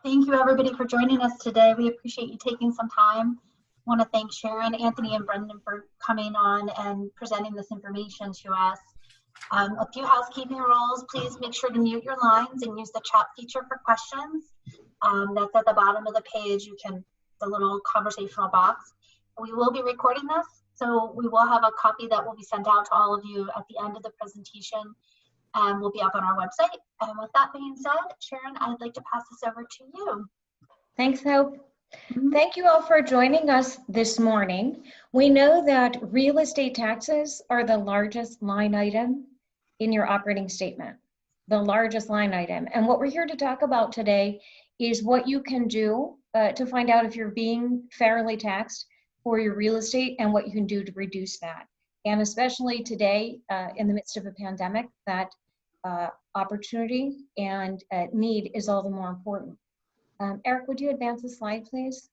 Thank you, everybody, for joining us today. We appreciate you taking some time. I want to thank Sharon, Anthony, and Brendan for coming on and presenting this information to us. A few housekeeping rules. Please make sure to mute your lines and use the chat feature for questions. That's at the bottom of the page. The little conversational box. We will be recording this, so we will have a copy that will be sent out to all of you at the end of the presentation, and will be up on our website. And with that being said, Sharon, I'd like to pass this over to you. Thanks, Hope. Thank you all for joining us this morning. We know that real estate taxes are the largest line item in your operating statement, the largest line item. And what we're here to talk about today is what you can do to find out if you're being fairly taxed for your real estate and what you can do to reduce that. And especially today, in the midst of a pandemic, that opportunity and need is all the more important. Eric, would you advance the slide, please?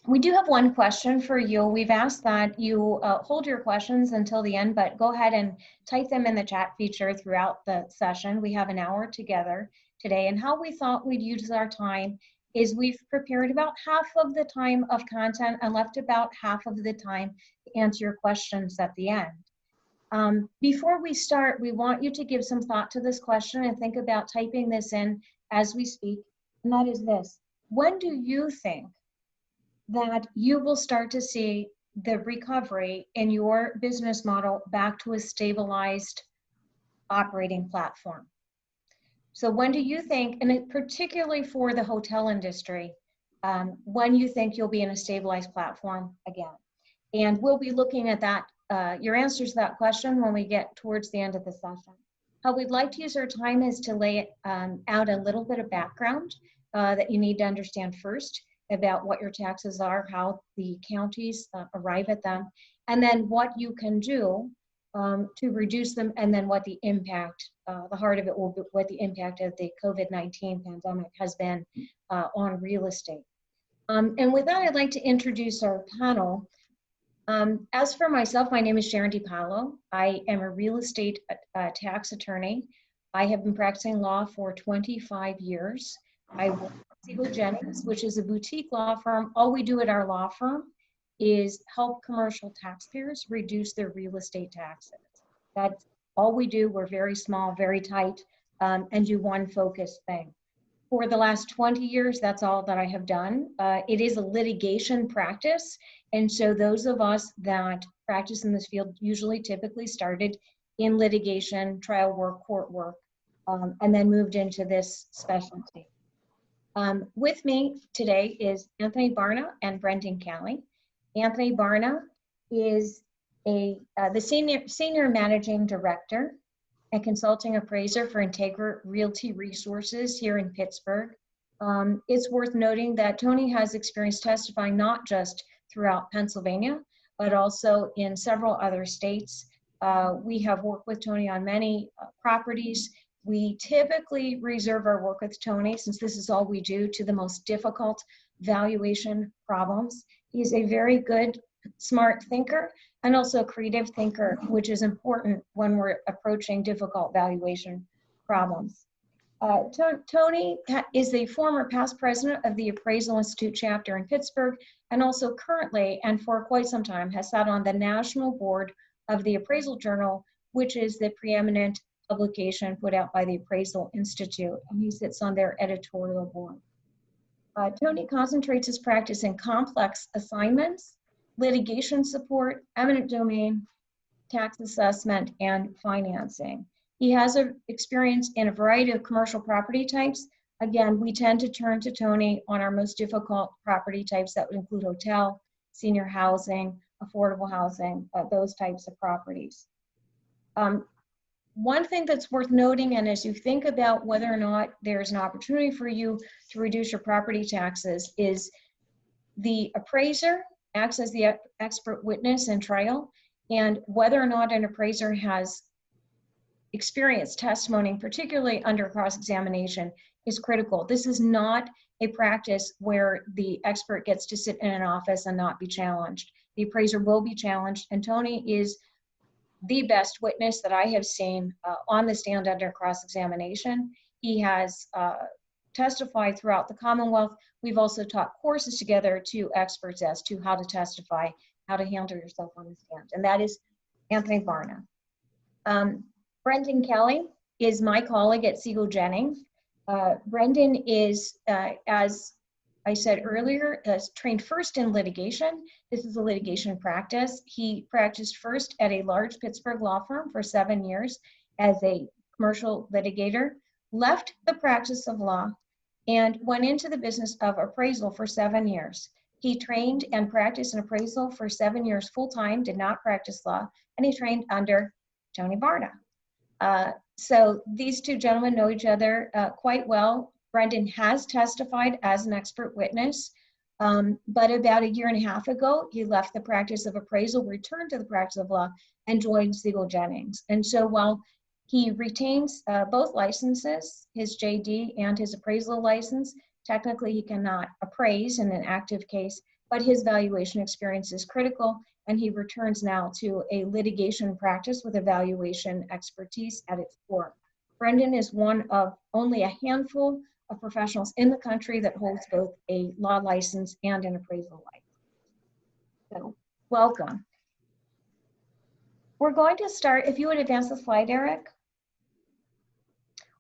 We do have one question for you. We've asked that you hold your questions until the end, but go ahead and type them in the chat feature throughout the session. We have an hour together today, and how we thought we'd use our time is we've prepared about half of the time of content and left about half of the time to answer your questions at the end. Before we start, we want you to give some thought to this question and think about typing this in as we speak, and that is this: when do you think that you will start to see the recovery in your business model back to a stabilized operating platform? So when do you think, and particularly for the hotel industry, when you think you'll be in a stabilized platform again? And we'll be looking at that, your answers to that question when we get towards the end of the session. How we'd like to use our time is to lay out a little bit of background that you need to understand first about what your taxes are, how the counties arrive at them, and then what you can do to reduce them, and then what the impact, the heart of it will be what the impact of the COVID-19 pandemic has been on real estate. And with that, I'd like to introduce our panel. As for myself, my name is Sharon DiPaolo. I am a real estate tax attorney. I have been practicing law for 25 years. I work at Siegel, Jennings, which is a boutique law firm. All we do at our law firm is help commercial taxpayers reduce their real estate taxes. That's all we do. We're very small, very tight, and do one focused thing. For the last 20 years, that's all that I have done. It is a litigation practice, and so those of us that practice in this field usually typically started in litigation, trial work, court work, and then moved into this specialty. With me today is Anthony Barna and Brendan Kelly. Anthony Barna is the senior managing director and consulting appraiser for Integra Realty Resources here in Pittsburgh. It's worth noting that Tony has experience testifying not just throughout Pennsylvania, but also in several other states. We have worked with Tony on many properties. We typically reserve our work with Tony, since this is all we do, to the most difficult valuation problems. He's a very good, smart thinker and also a creative thinker, which is important when we're approaching difficult valuation problems. Tony is the former past president of the Appraisal Institute chapter in Pittsburgh, and also currently, and for quite some time, has sat on the national board of the Appraisal Journal, which is the preeminent publication put out by the Appraisal Institute, and he sits on their editorial board. Tony concentrates his practice in complex assignments, litigation support, eminent domain, tax assessment, and financing. He has experience in a variety of commercial property types. Again, we tend to turn to Tony on our most difficult property types that would include hotel, senior housing, affordable housing, those types of properties. One thing that's worth noting, and as you think about whether or not there's an opportunity for you to reduce your property taxes, is the appraiser acts as the expert witness in trial, and whether or not an appraiser has experience testimony, particularly under cross-examination, is critical. This is not a practice where the expert gets to sit in an office and not be challenged. The appraiser will be challenged, and Tony is the best witness that I have seen on the stand under cross-examination. He has testify throughout the Commonwealth. We've also taught courses together to experts as to how to testify, how to handle yourself on the stand, and that is Anthony Barna. Brendan Kelly is my colleague at Siegel Jennings. Brendan is, as I said earlier, trained first in litigation. This is a litigation practice. He practiced first at a large Pittsburgh law firm for 7 years as a commercial litigator, left the practice of law, and went into the business of appraisal for 7 years. He trained and practiced in appraisal for 7 years full-time, did not practice law, and he trained under Tony Barna. So these two gentlemen know each other quite well. Brendan has testified as an expert witness, but about 1.5 years ago, he left the practice of appraisal, returned to the practice of law, and joined Siegel Jennings. And so while he retains both licenses, his JD and his appraisal license, technically he cannot appraise in an active case, but his valuation experience is critical, and he returns now to a litigation practice with evaluation expertise at its core. Brendan is one of only a handful of professionals in the country that holds both a law license and an appraisal license. So, welcome. We're going to start, if you would advance the slide, Eric.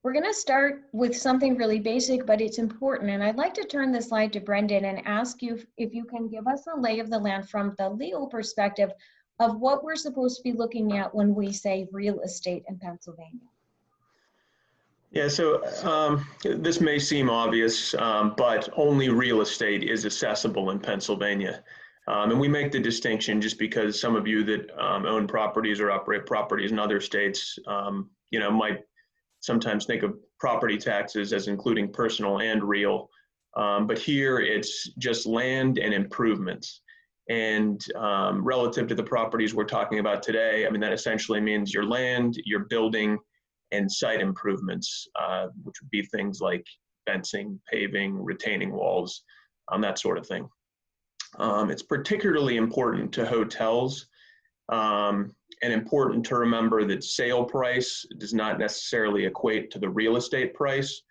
We're going to start with something really basic, but it's important. And I'd like to turn the slide to Brendan and ask you if you can give us a lay of the land from the legal perspective of what we're supposed to be looking at when we say real estate in Pennsylvania. Yeah, so this may seem obvious, but only real estate is assessable in Pennsylvania. And we make the distinction just because some of you that own properties or operate properties in other states, might sometimes think of property taxes as including personal and real. But here it's just land and improvements. And relative to the properties we're talking about today, I mean, that essentially means your land, your building, and site improvements, which would be things like fencing, paving, retaining walls, that sort of thing. It's particularly important to hotels, and important to remember that sale price does not necessarily equate to the real estate price,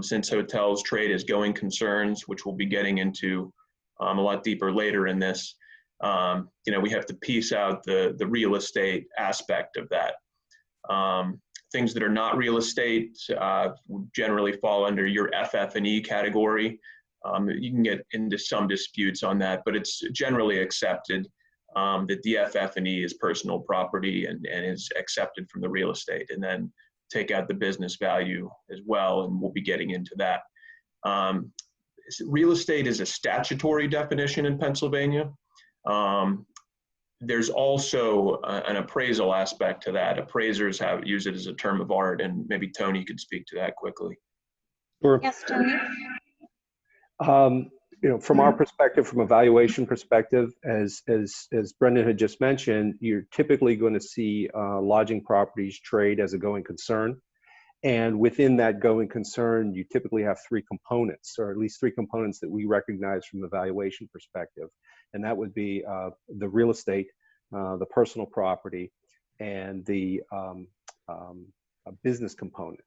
since hotels trade as going concerns, which we'll be getting into a lot deeper later in this. We have to piece out the real estate aspect of that. Things that are not real estate generally fall under your FF&E category. You can get into some disputes on that, but it's generally accepted that the FF&E is personal property and is accepted from the real estate, and then take out the business value as well, and we'll be getting into that. Real estate is a statutory definition in Pennsylvania. There's also an appraisal aspect to that. Appraisers use it as a term of art, and maybe Tony could speak to that quickly. Sure. Yes, Tony. From our perspective, from a valuation perspective, as Brendan had just mentioned, you're typically going to see lodging properties trade as a going concern. And within that going concern, you typically have 3 components, or at least 3 components that we recognize from the valuation perspective. And that would be the real estate, the personal property, and the business component.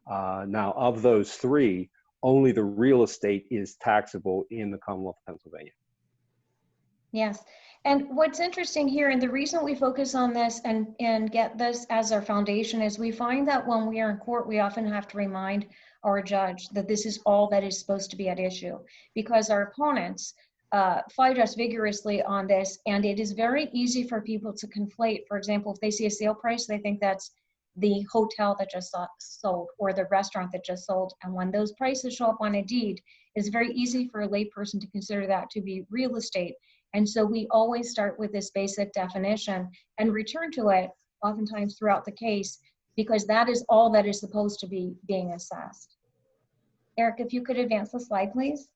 Now, of those 3, only the real estate is taxable in the Commonwealth of Pennsylvania. Yes. And what's interesting here, and the reason we focus on this and get this as our foundation, is we find that when we are in court, we often have to remind our judge that this is all that is supposed to be at issue, because our opponents fight us vigorously on this, and it is very easy for people to conflate. For example, if they see a sale price, they think that's the hotel that just sold or the restaurant that just sold. And when those prices show up on a deed, it's very easy for a layperson to consider that to be real estate. And so we always start with this basic definition and return to it oftentimes throughout the case, because that is all that is supposed to be being assessed. Eric, if you could advance the slide, please.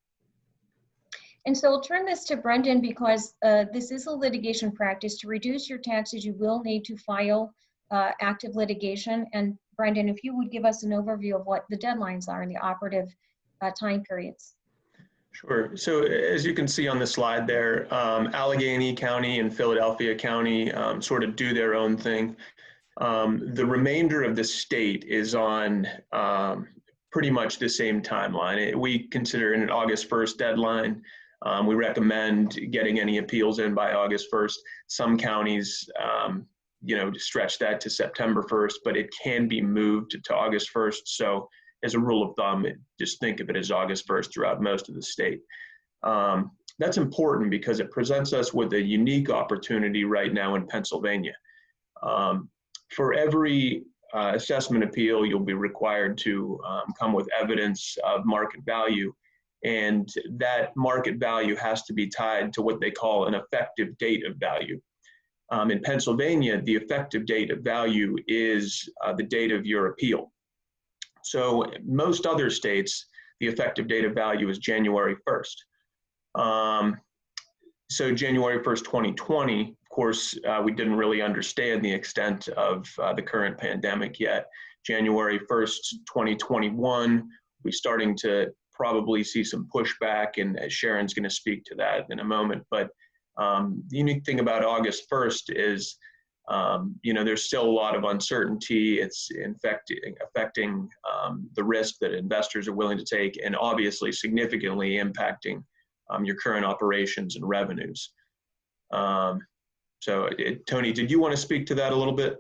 And so I'll turn this to Brendan, because this is a litigation practice. To reduce your taxes, you will need to file active litigation. And Brendan, if you would give us an overview of what the deadlines are and the operative time periods. Sure. So as you can see on the slide there, Allegheny County and Philadelphia County sort of do their own thing. The remainder of the state is on pretty much the same timeline. We consider an August 1st deadline. We recommend getting any appeals in by August 1st. Some counties, stretch that to September 1st, but it can be moved to August 1st. So as a rule of thumb, just think of it as August 1st throughout most of the state. That's important because it presents us with a unique opportunity right now in Pennsylvania. For every assessment appeal, you'll be required to come with evidence of market value. And that market value has to be tied to what they call an effective date of value. In Pennsylvania, the effective date of value is the date of your appeal. So most other states, the effective date of value is January 1st. So January 1st, 2020, of course, we didn't really understand the extent of the current pandemic yet. January 1st, 2021, we're starting to probably see some pushback, and Sharon's going to speak to that in a moment. But the unique thing about August 1st is, there's still a lot of uncertainty. It's affecting the risk that investors are willing to take, and obviously significantly impacting your current operations and revenues. Tony, did you want to speak to that a little bit?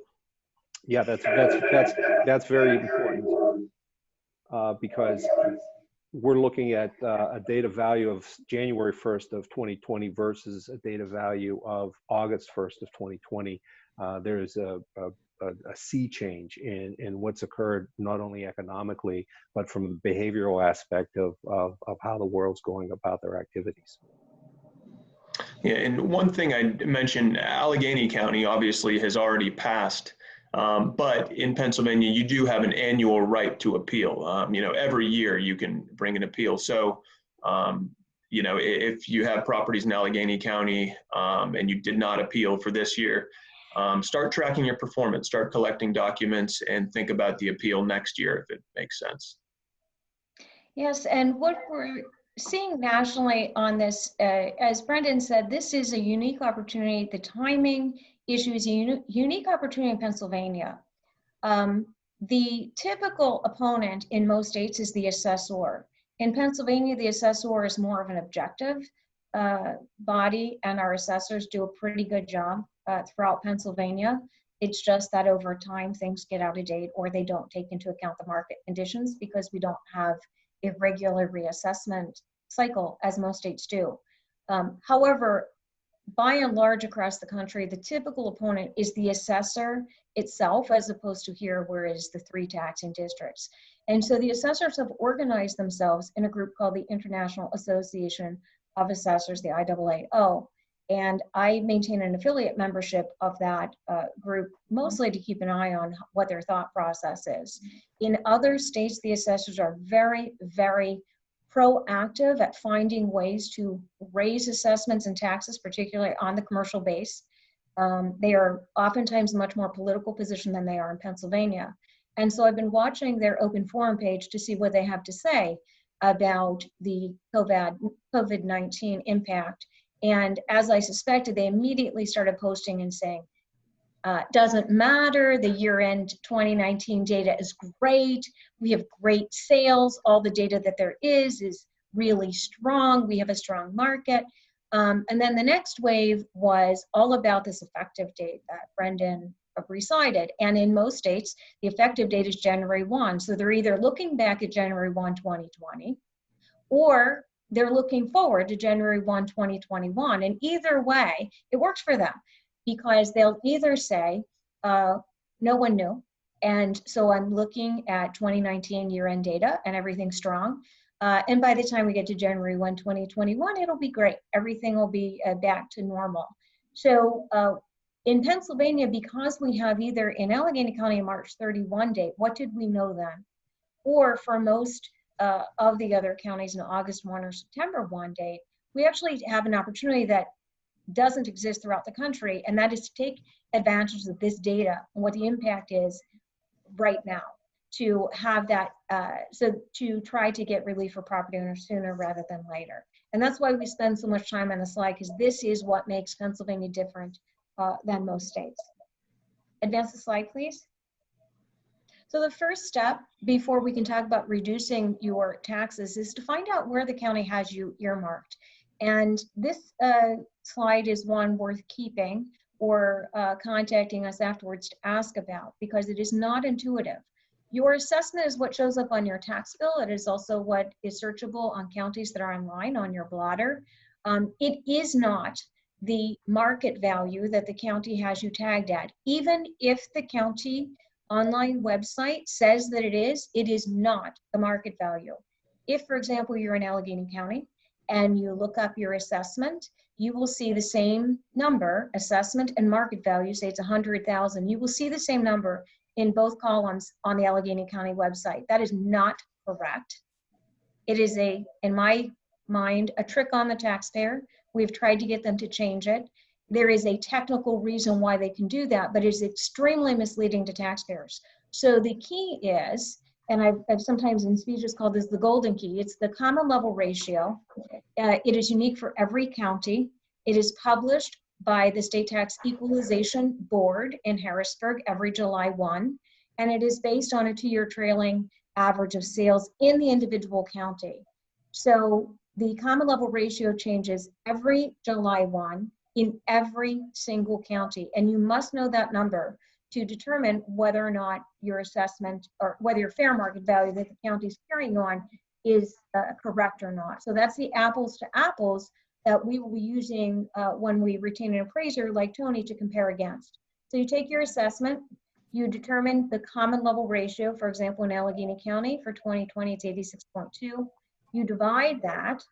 Yeah, that's very important because we're looking at a data value of January 1st of 2020 versus a data value of August 1st of 2020. There's a sea change in what's occurred, not only economically, but from the behavioral aspect of how the world's going about their activities. Yeah, and one thing I mentioned, Allegheny County obviously has already passed, but in Pennsylvania, you do have an annual right to appeal. Every year you can bring an appeal. So, if you have properties in Allegheny County and you did not appeal for this year, start tracking your performance, start collecting documents, and think about the appeal next year if it makes sense. Yes, and what we're seeing nationally on this, as Brendan said, this is a unique opportunity. The timing issue is a unique opportunity in Pennsylvania. The typical opponent in most states is the assessor. In Pennsylvania, the assessor is more of an objective body, and our assessors do a pretty good job throughout Pennsylvania. It's just that over time, things get out of date, or they don't take into account the market conditions because we don't have a regular reassessment cycle as most states do. However, by and large across the country, the typical opponent is the assessor itself, as opposed to here where it is the 3 taxing districts. And so the assessors have organized themselves in a group called the International Association of Assessors, the IAAO. And I maintain an affiliate membership of that group, mostly to keep an eye on what their thought process is. In other states, the assessors are very, very proactive at finding ways to raise assessments and taxes, particularly on the commercial base. They are oftentimes much more political position than they are in Pennsylvania. And so I've been watching their open forum page to see what they have to say about the COVID-19 impact. And as I suspected, they immediately started posting and saying, doesn't matter, the year-end 2019 data is great, we have great sales, all the data that there is really strong, we have a strong market. And then the next wave was all about this effective date that Brendan recited. And in most states, the effective date is January 1. So they're either looking back at January 1, 2020, or they're looking forward to January 1, 2021. And either way, it works for them because they'll either say, no one knew. And so I'm looking at 2019 year-end data and everything's strong. And by the time we get to January 1, 2021, it'll be great. Everything will be back to normal. So in Pennsylvania, because we have either in Allegheny County a March 31 date, what did we know then? Or for most of the other counties, an August 1 or September 1 date, we actually have an opportunity that doesn't exist throughout the country, and that is to take advantage of this data and what the impact is right now, to have that, so to try to get relief for property owners sooner rather than later. And that's why we spend so much time on the slide, because this is what makes Pennsylvania different than most states. Advance the slide, please. So the first step before we can talk about reducing your taxes is to find out where the county has you earmarked. And this slide is one worth keeping or contacting us afterwards to ask about, because it is not intuitive. Your assessment is what shows up on your tax bill. It is also what is searchable on counties that are online on your blotter. It is not the market value that the county has you tagged at. Even if the county online website says that it is not the market value. If, for example, you're in Allegheny County and you look up your assessment, you will see the same number, assessment and market value, say it's 100,000. You will see the same number in both columns on the Allegheny County website. That is not correct. It is in my mind, a trick on the taxpayer. We've tried to get them to change it. There is a technical reason why they can do that, but it's extremely misleading to taxpayers. So the key is, and I've sometimes in speeches called this the golden key, it's the common level ratio. It is unique for every county. It is published by the State Tax Equalization Board in Harrisburg every July 1, and it is based on a 2-year trailing average of sales in the individual county. So the common level ratio changes every July 1 in every single county, and you must know that number to determine whether or not your assessment or whether your fair market value that the county is carrying on is correct or not. So that's the apples to apples that we will be using when we retain an appraiser like Tony to compare against. So you take your assessment, you determine the common level ratio, for example, in Allegheny County for 2020, it's 86.2. You divide that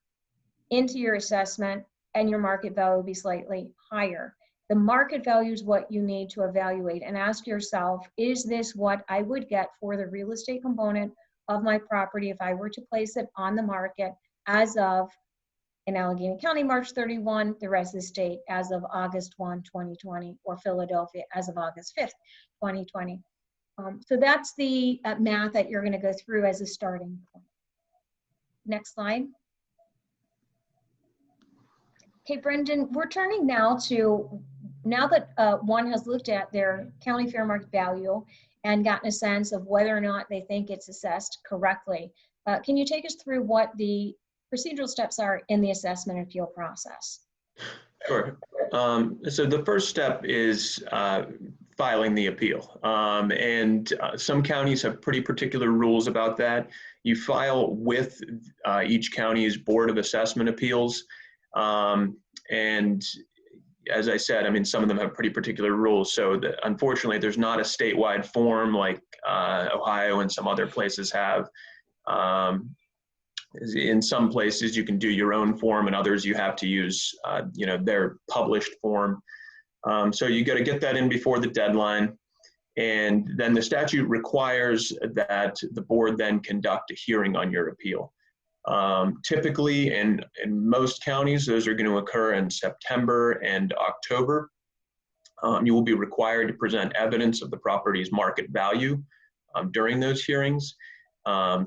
into your assessment and your market value will be slightly higher. The market value is what you need to evaluate and ask yourself, is this what I would get for the real estate component of my property if I were to place it on the market as of, in Allegheny County, March 31, the rest of the state as of August 1, 2020, or Philadelphia as of August 5th, 2020. So that's the math that you're going to go through as a starting point. Next slide. Okay, Brendan, we're turning now that one has looked at their county fair market value and gotten a sense of whether or not they think it's assessed correctly. Can you take us through what the procedural steps are in the assessment and appeal process? Sure. So the first step is filing the appeal. And some counties have pretty particular rules about that. You file with each county's Board of Assessment Appeals. And as I said, I mean, some of them have pretty particular rules. So unfortunately, there's not a statewide form like Ohio and some other places have. In some places, you can do your own form, and others you have to use, their published form. So you got to get that in before the deadline. And then the statute requires that the board then conduct a hearing on your appeal. Typically, in most counties, those are going to occur in September and October. You will be required to present evidence of the property's market value during those hearings.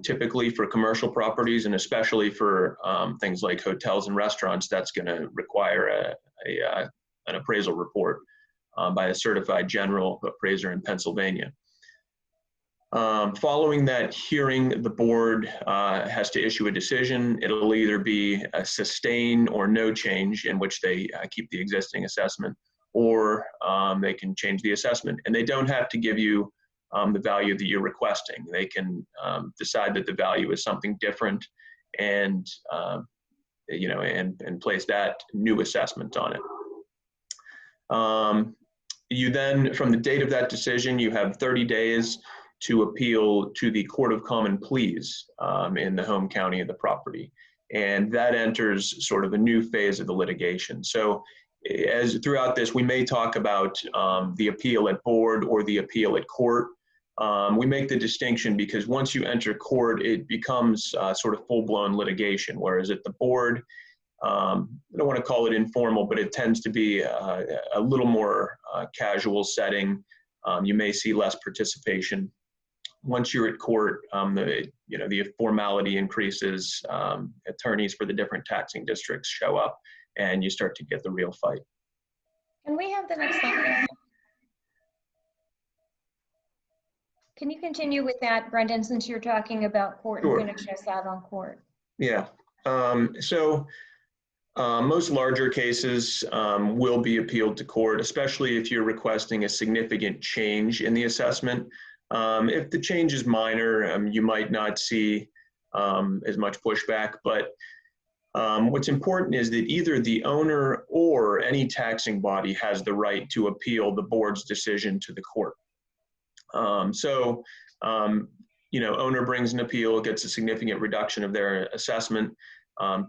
Typically for commercial properties, and especially for things like hotels and restaurants, that's going to require an appraisal report by a certified general appraiser in Pennsylvania. Following that hearing, the board has to issue a decision. It'll either be a sustain or no change, in which they keep the existing assessment, or they can change the assessment. And they don't have to give you the value that you're requesting. They can decide that the value is something different and, and place that new assessment on it. You then, from the date of that decision, you have 30 days to appeal to the Court of Common Pleas in the home county of the property. And that enters sort of a new phase of the litigation. So as throughout this, we may talk about the appeal at board or the appeal at court. We make the distinction because once you enter court, it becomes sort of full-blown litigation, whereas at the board, I don't want to call it informal, but it tends to be a little more casual setting. You may see less participation. Once you're at court, the formality increases. Attorneys for the different taxing districts show up, and you start to get the real fight. Can we have the next slide? Can you continue with that, Brendan, since you're talking about court Sure. and finish us out on court? Yeah. Most larger cases will be appealed to court, especially if you're requesting a significant change in the assessment. If the change is minor, you might not see as much pushback, but what's important is that either the owner or any taxing body has the right to appeal the board's decision to the court. Owner brings an appeal, gets a significant reduction of their assessment.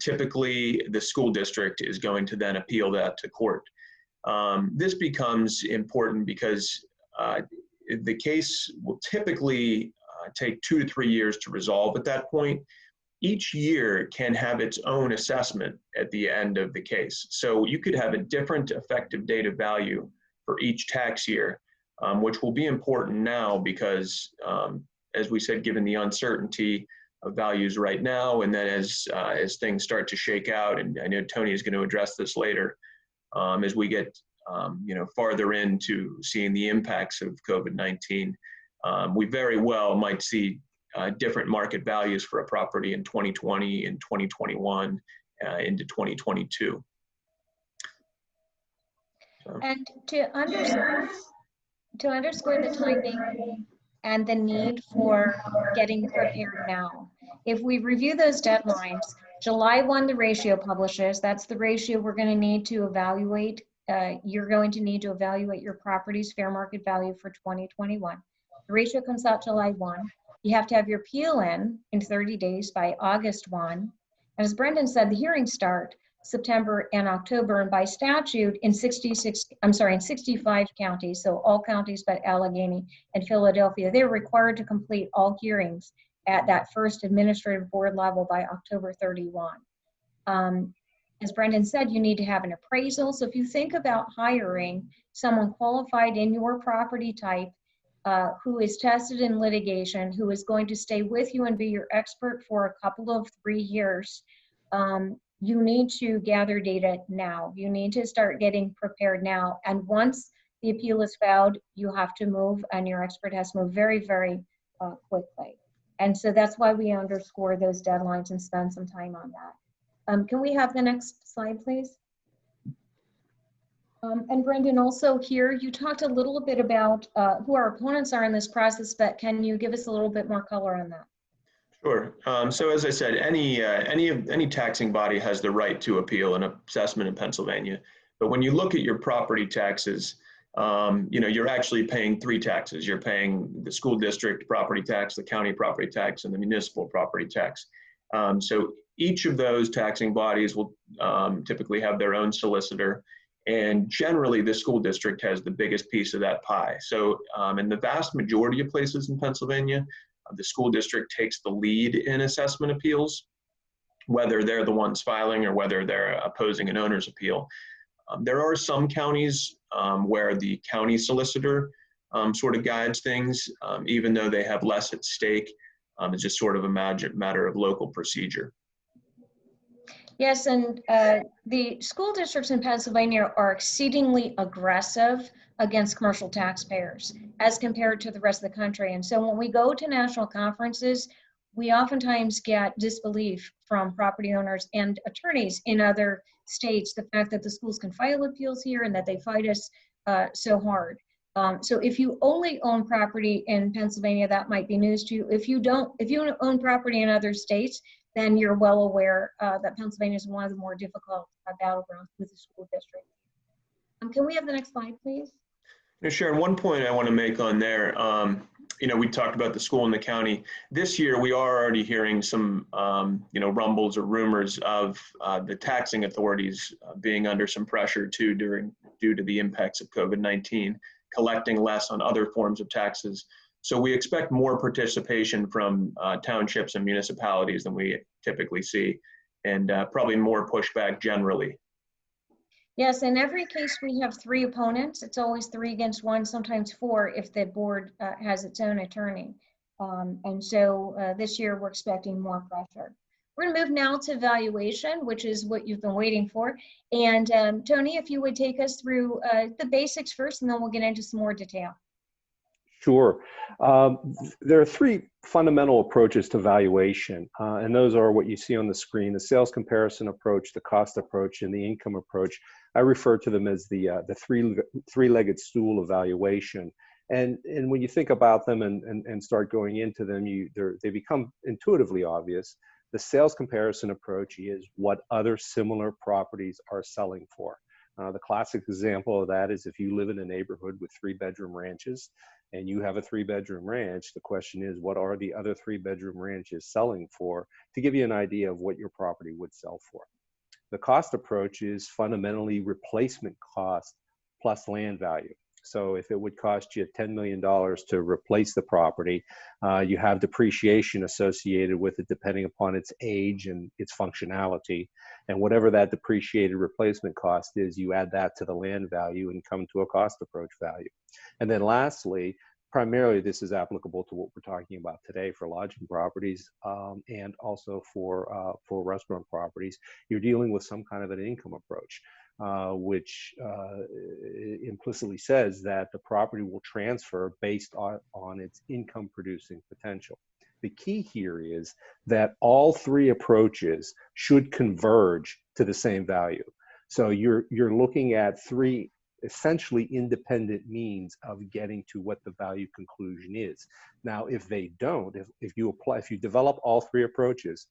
Typically, the school district is going to then appeal that to court. This becomes important because the case will typically take 2 to 3 years to resolve at that point. Each year can have its own assessment at the end of the case. So you could have a different effective date of value for each tax year, which will be important now because, as we said, given the uncertainty of values right now, and then as things start to shake out, and I know Tony is going to address this later, as we get farther into seeing the impacts of COVID-19, we very well might see different market values for a property in 2020 and 2021 into 2022. So. And to underscore the timing and the need for getting prepared now. If we review those deadlines, July 1, the ratio publishes. That's the ratio we're going to need to evaluate. You're going to need to evaluate your property's fair market value for 2021. The ratio comes out July 1. You have to have your appeal in 30 days by August 1. And as Brendan said, the hearings start September and October, and by statute in 65 counties, so all counties but Allegheny and Philadelphia, they're required to complete all hearings at that first administrative board level by October 31. As Brendan said, you need to have an appraisal. So if you think about hiring someone qualified in your property type, who is tested in litigation, who is going to stay with you and be your expert for a couple of 3 years, you need to gather data now. You need to start getting prepared now. And once the appeal is filed, you have to move, and your expert has to move very, very quickly. And so that's why we underscore those deadlines and spend some time on that. Can we have the next slide, please? And Brendan, also here, you talked a little bit about who our opponents are in this process, but can you give us a little bit more color on that? Sure. So as I said, any taxing body has the right to appeal an assessment in Pennsylvania. But when you look at your property taxes, you're actually paying 3 taxes. You're paying the school district property tax, the county property tax, and the municipal property tax. So each of those taxing bodies will typically have their own solicitor. And generally, the school district has the biggest piece of that pie. So in the vast majority of places in Pennsylvania, the school district takes the lead in assessment appeals, whether they're the ones filing or whether they're opposing an owner's appeal. There are some counties where the county solicitor sort of guides things, even though they have less at stake. It's just sort of a matter of local procedure. Yes, and the school districts in Pennsylvania are exceedingly aggressive against commercial taxpayers as compared to the rest of the country. And so when we go to national conferences, we oftentimes get disbelief from property owners and attorneys in other states, the fact that the schools can file appeals here and that they fight us so hard. So if you only own property in Pennsylvania, that might be news to you. If you own property in other states, then you're well aware that Pennsylvania is one of the more difficult battlegrounds with the school district. Can we have the next slide, please? Sharon, one point I want to make on there, we talked about the school and the county. This year, we are already hearing some, rumbles or rumors of the taxing authorities being under some pressure too due to the impacts of COVID-19, collecting less on other forms of taxes. So we expect more participation from townships and municipalities than we typically see, and probably more pushback generally. Yes, in every case we have 3 opponents. It's always 3 against 1, sometimes 4 if the board has its own attorney. And so this year we're expecting more pressure. We're gonna move now to valuation, which is what you've been waiting for. And Tony, if you would take us through the basics first, and then we'll get into some more detail. Sure. There are three fundamental approaches to valuation, and those are what you see on the screen: the sales comparison approach, the cost approach, and the income approach. I refer to them as the three-legged stool of valuation. And when you think about them and start going into them, they become intuitively obvious. The sales comparison approach is what other similar properties are selling for. The classic example of that is if you live in a neighborhood with 3-bedroom ranches and you have a 3-bedroom ranch, the question is, what are the other 3-bedroom ranches selling for, to give you an idea of what your property would sell for. The cost approach is fundamentally replacement cost plus land value. So if it would cost you $10 million to replace the property, you have depreciation associated with it depending upon its age and its functionality. And whatever that depreciated replacement cost is, you add that to the land value and come to a cost approach value. And then lastly, primarily this is applicable to what we're talking about today for lodging properties and also for restaurant properties. You're dealing with some kind of an income approach. Which implicitly says that the property will transfer based on its income producing potential. The key here is that all three approaches should converge to the same value. So you're looking at three essentially independent means of getting to what the value conclusion is. Now, if they don't, if you develop all three approaches,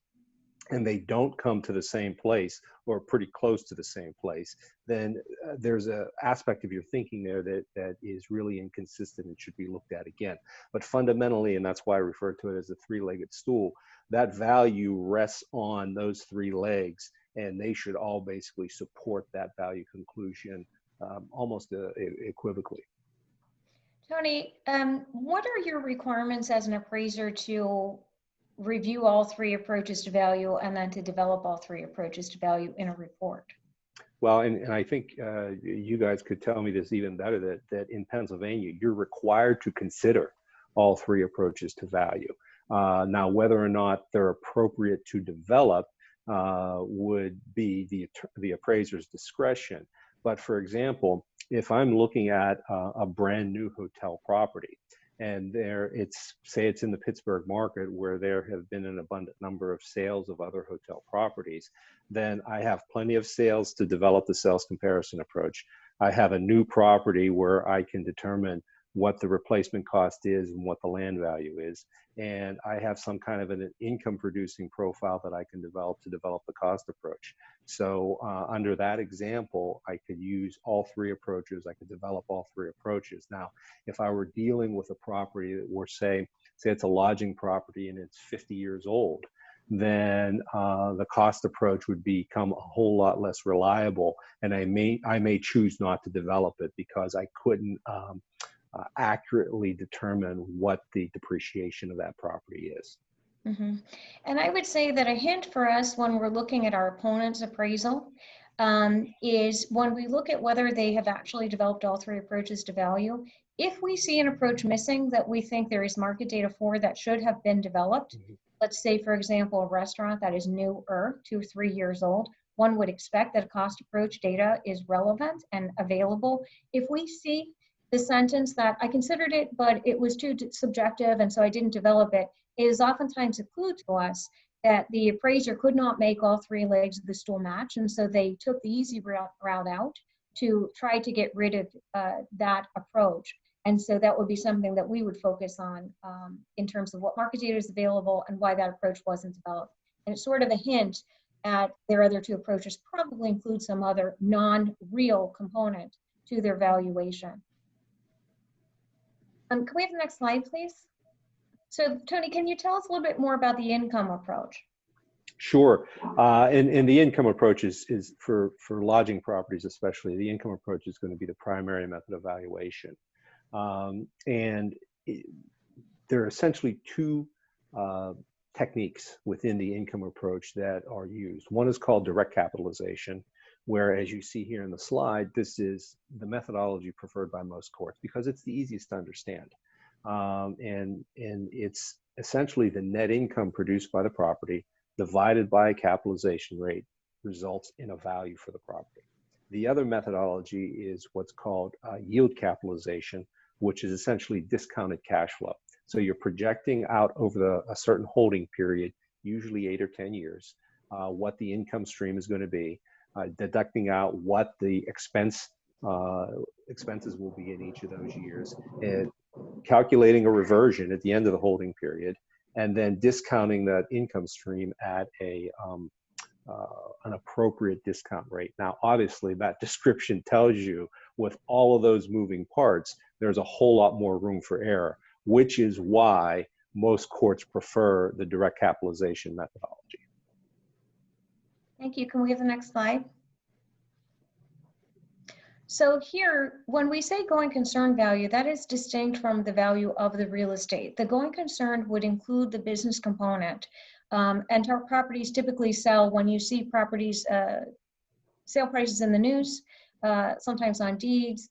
and they don't come to the same place or pretty close to the same place, then there's an aspect of your thinking there that is really inconsistent and should be looked at again. But fundamentally, and that's why I refer to it as a three-legged stool, that value rests on those three legs, and they should all basically support that value conclusion almost equivocally. Tony, what are your requirements as an appraiser to review all three approaches to value and then to develop all three approaches to value in a report? Well, and I think you guys could tell me this even better, that in Pennsylvania, you're required to consider all three approaches to value. Now, whether or not they're appropriate to develop would be the appraiser's discretion. But for example, if I'm looking at a brand new hotel property, and say it's in the Pittsburgh market where there have been an abundant number of sales of other hotel properties, then I have plenty of sales to develop the sales comparison approach. I have a new property where I can determine what the replacement cost is and what the land value is. And I have some kind of an income producing profile that I can develop to develop the cost approach. So under that example, I could use all three approaches. I could develop all three approaches. Now, if I were dealing with a property that were, say it's a lodging property and it's 50 years old, then the cost approach would become a whole lot less reliable. And I may choose not to develop it because I couldn't accurately determine what the depreciation of that property is. Mm-hmm. And I would say that a hint for us when we're looking at our opponent's appraisal is when we look at whether they have actually developed all three approaches to value. If we see an approach missing that we think there is market data for that should have been developed, let's say, for example, a restaurant that is newer, 2 or 3 years old, one would expect that cost approach data is relevant and available. If we see the sentence that I considered it, but it was too subjective and so I didn't develop it, is oftentimes a clue to us that the appraiser could not make all three legs of the stool match, and so they took the easy route out to try to get rid of that approach. And so that would be something that we would focus on in terms of what market data is available and why that approach wasn't developed. And it's sort of a hint at their other two approaches probably include some other non-real component to their valuation. Can we have the next slide, please? So, Tony, can you tell us a little bit more about the income approach? Sure. And the income approach is for lodging properties especially, the income approach is going to be the primary method of valuation. And there are essentially two techniques within the income approach that are used. One is called direct capitalization, where, as you see here in the slide, this is the methodology preferred by most courts because it's the easiest to understand. And it's essentially the net income produced by the property divided by a capitalization rate results in a value for the property. The other methodology is what's called yield capitalization, which is essentially discounted cash flow. So you're projecting out over a certain holding period, usually 8 or 10 years, what the income stream is going to be, deducting out what the expenses will be in each of those years, and calculating a reversion at the end of the holding period, and then discounting that income stream at an appropriate discount rate. Now, obviously, that description tells you with all of those moving parts, there's a whole lot more room for error, which is why most courts prefer the direct capitalization methodology. Thank you. Can we have the next slide? So here, when we say going concern value, that is distinct from the value of the real estate. The going concern would include the business component. And our properties typically sell when you see properties, sale prices in the news, sometimes on deeds,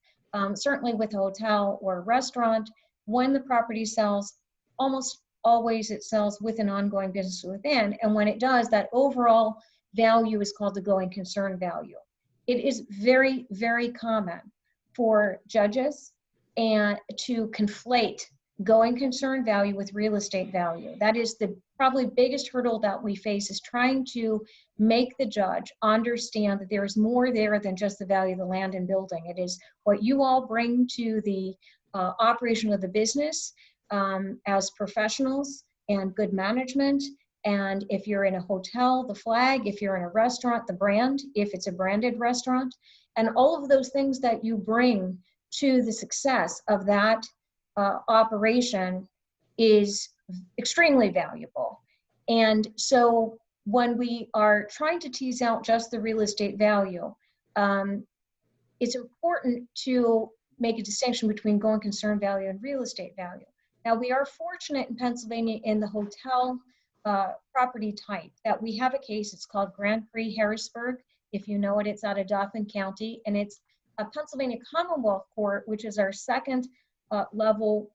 certainly with a hotel or a restaurant. When the property sells, almost always it sells with an ongoing business within. And when it does, that overall value is called the going concern value. It is very, very common for judges and to conflate going concern value with real estate value. That is the probably biggest hurdle that we face, is trying to make the judge understand that there is more there than just the value of the land and building. It is what you all bring to the operation of the business as professionals and good management. And if you're in a hotel, the flag; if you're in a restaurant, the brand, if it's a branded restaurant, and all of those things that you bring to the success of that operation is extremely valuable. And so when we are trying to tease out just the real estate value, it's important to make a distinction between going concern value and real estate value. Now, we are fortunate in Pennsylvania in the hotel property type that we have a case. It's called Grand Prix Harrisburg. If you know it, it's out of Dauphin County, and it's a Pennsylvania Commonwealth Court, which is our second level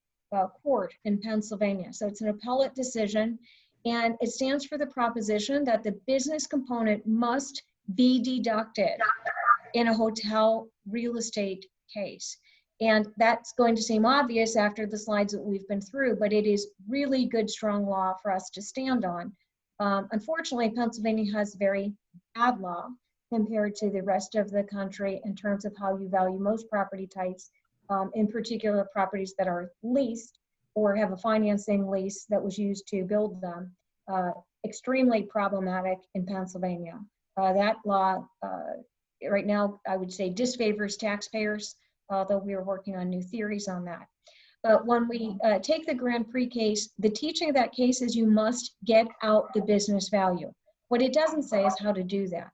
court in Pennsylvania. So it's an appellate decision, and it stands for the proposition that the business component must be deducted in a hotel real estate case. And that's going to seem obvious after the slides that we've been through, but it is really good, strong law for us to stand on. Unfortunately, Pennsylvania has very bad law compared to the rest of the country in terms of how you value most property types, in particular properties that are leased or have a financing lease that was used to build them. Extremely problematic in Pennsylvania. That law right now, I would say, disfavors taxpayers, although we are working on new theories on that. But when we take the Grand Prix case, the teaching of that case is you must get out the business value. What it doesn't say is how to do that.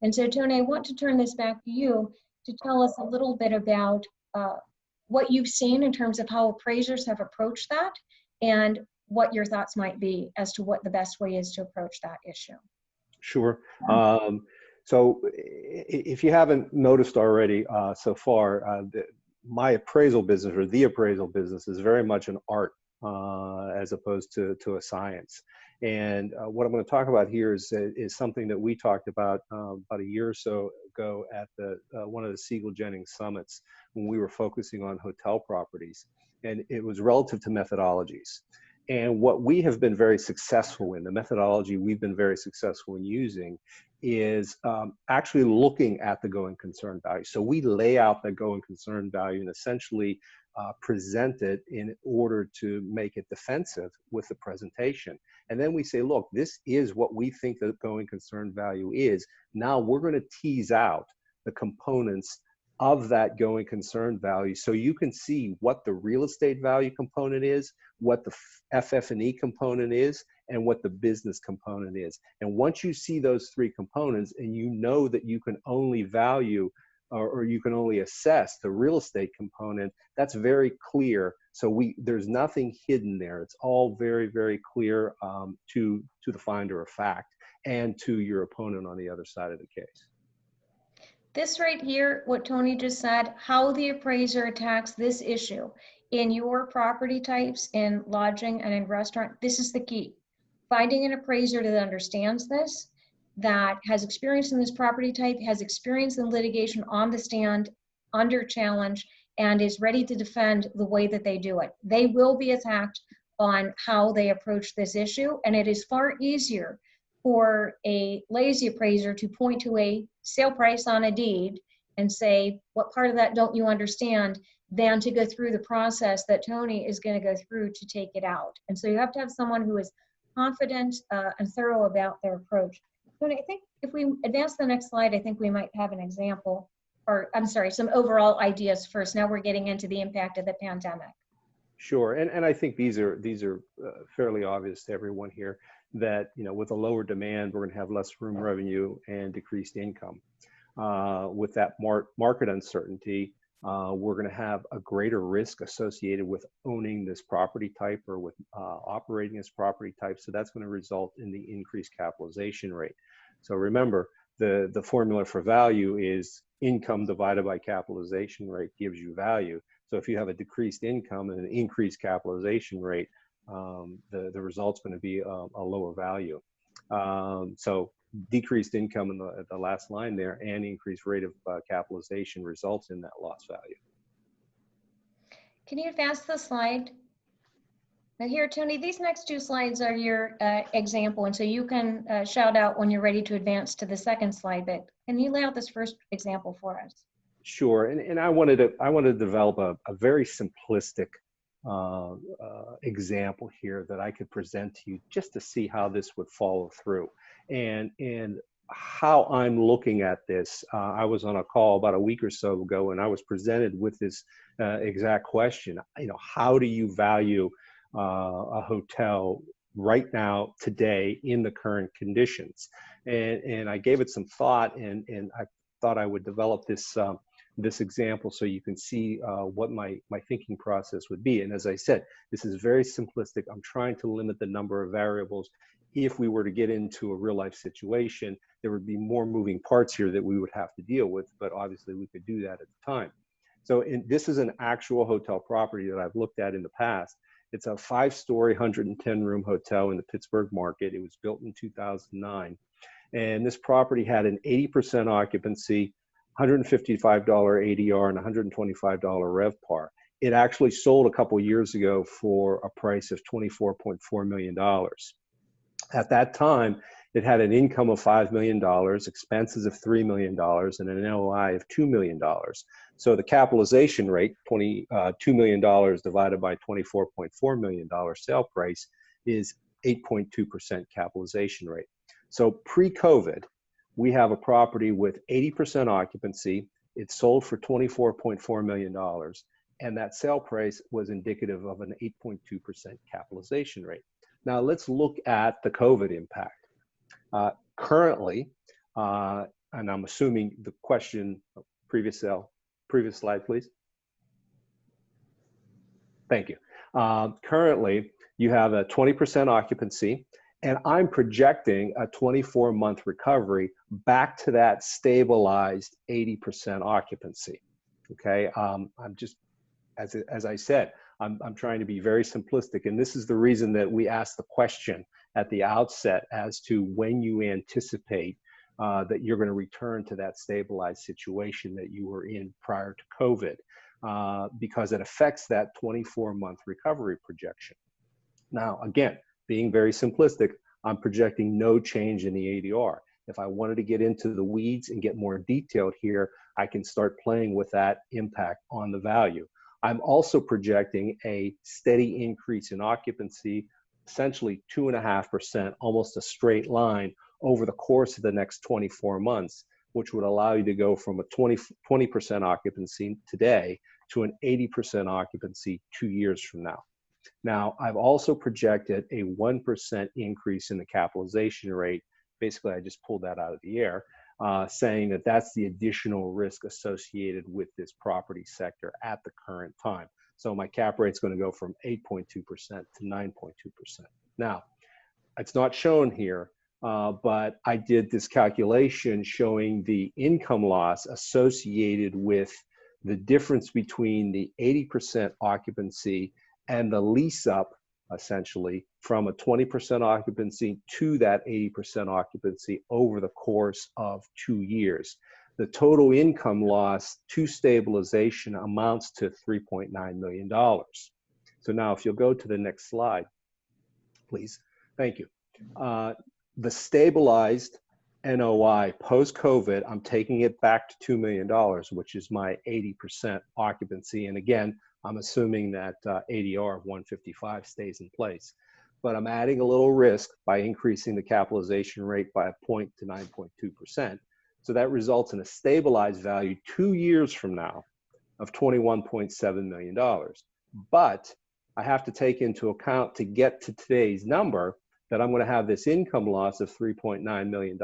And so, Tony, I want to turn this back to you to tell us a little bit about what you've seen in terms of how appraisers have approached that, and what your thoughts might be as to what the best way is to approach that issue. Sure. So if you haven't noticed already so far, my appraisal business, or the appraisal business, is very much an art as opposed to a science. And what I'm going to talk about here is something that we talked about a year or so ago at one of the Siegel Jennings summits, when we were focusing on hotel properties. And it was relative to methodologies. And what we have been very successful in, the methodology we've been very successful in using, is actually looking at the going concern value. So we lay out the going concern value and essentially present it in order to make it defensive with the presentation. And then we say, look, this is what we think the going concern value is. Now we're going to tease out the components of that going concern value, so you can see what the real estate value component is, what the FF&E component is, and what the business component is. And once you see those three components, and you know that you can only value or you can only assess the real estate component, that's very clear. So there's nothing hidden there. It's all very, very clear to the finder of fact and to your opponent on the other side of the case. This right here, what Tony just said, how the appraiser attacks this issue in your property types, in lodging and in restaurant, this is the key. Finding an appraiser that understands this, that has experience in this property type, has experience in litigation on the stand, under challenge, and is ready to defend the way that they do it. They will be attacked on how they approach this issue, and it is far easier for a lazy appraiser to point to a sale price on a deed and say, what part of that don't you understand, than to go through the process that Tony is going to go through to take it out. And so you have to have someone who is confident and thorough about their approach. Tony, I think if we advance the next slide, I think we might have an example, or I'm sorry, some overall ideas first. Now we're getting into the impact of the pandemic. Sure, and I think these are fairly obvious to everyone here, that with a lower demand, we're going to have less room revenue and decreased income. With that market uncertainty, we're going to have a greater risk associated with owning this property type or with operating this property type. So that's going to result in the increased capitalization rate. So remember, the formula for value is income divided by capitalization rate gives you value. So if you have a decreased income and an increased capitalization rate, the result's going to be a lower value. So decreased income in the last line there and increased rate of capitalization results in that loss value. Can you advance the slide? Now here, Tony, these next two slides are your example, and so you can shout out when you're ready to advance to the second slide, but can you lay out this first example for us? Sure, and I wanted to develop a very simplistic example here that I could present to you just to see how this would follow through. And how I'm looking at this, I was on a call about a week or so ago, and I was presented with this exact question. How do you value a hotel right now, today, in the current conditions? And I gave it some thought, and I thought I would develop this example so you can see what my thinking process would be. And as I said, this is very simplistic. I'm trying to limit the number of variables. If we were to get into a real life situation, there would be more moving parts here that we would have to deal with, but obviously we could do that at the time. So this is an actual hotel property that I've looked at in the past. It's a 5-story, 110-room hotel in the Pittsburgh market. It was built in 2009. And this property had an 80% occupancy, $155 ADR, and $125 RevPAR. It actually sold a couple years ago for a price of $24.4 million. At that time, it had an income of $5 million, expenses of $3 million, and an NOI of $2 million. So the capitalization rate, $2 million divided by $24.4 million sale price, is 8.2% capitalization rate. So pre-COVID, we have a property with 80% occupancy. It sold for $24.4 million, and that sale price was indicative of an 8.2% capitalization rate. Now let's look at the COVID impact. Currently, and I'm assuming the question, previous slide, please. Thank you. Currently, you have a 20% occupancy, and I'm projecting a 24-month recovery back to that stabilized 80% occupancy. Okay, I'm just, as I said, I'm trying to be very simplistic, and this is the reason that we asked the question at the outset as to when you anticipate that you're going to return to that stabilized situation that you were in prior to COVID, because it affects that 24-month recovery projection. Now, again, being very simplistic, I'm projecting no change in the ADR. If I wanted to get into the weeds and get more detailed here, I can start playing with that impact on the value. I'm also projecting a steady increase in occupancy, essentially 2.5%, almost a straight line over the course of the next 24 months, which would allow you to go from a 20% occupancy today to an 80% occupancy 2 years from now. Now, I've also projected a 1% increase in the capitalization rate. Basically, I just pulled that out of the air, saying that that's the additional risk associated with this property sector at the current time. So my cap rate's going to go from 8.2% to 9.2%. Now, it's not shown here, but I did this calculation showing the income loss associated with the difference between the 80% occupancy and the lease up, essentially, from a 20% occupancy to that 80% occupancy over the course of 2 years. the total income loss to stabilization amounts to $3.9 million. So now if you'll go to the next slide, please. Thank you. The stabilized NOI post-COVID, I'm taking it back to $2 million, which is my 80% occupancy. And again, I'm assuming that ADR of 155 stays in place. But I'm adding a little risk by increasing the capitalization rate by a point to 9.2%. So that results in a stabilized value 2 years from now of $21.7 million. But I have to take into account, to get to today's number, that I'm going to have this income loss of $3.9 million.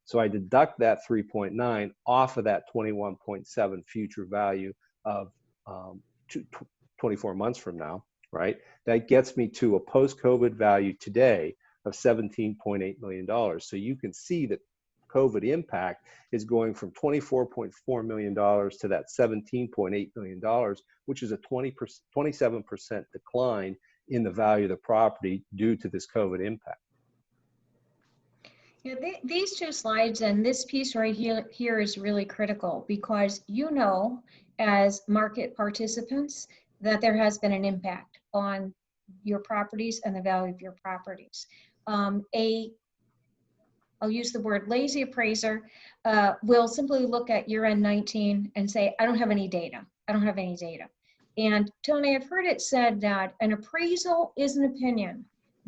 So I deduct that 3.9 off of that 21.7 future value of 24 months from now, right? That gets me to a post-COVID value today of $17.8 million. So you can see that COVID impact is going from $24.4 million to that $17.8 million, which is a 27% decline in the value of the property due to this COVID impact. Yeah, these two slides and this piece right here is really critical, because you know, as market participants, that there has been an impact on your properties and the value of your properties. I'll use the word lazy appraiser will simply look at year-end 19 and say, I don't have any data. I don't have any data. And Tony, I've heard it said that an appraisal is an opinion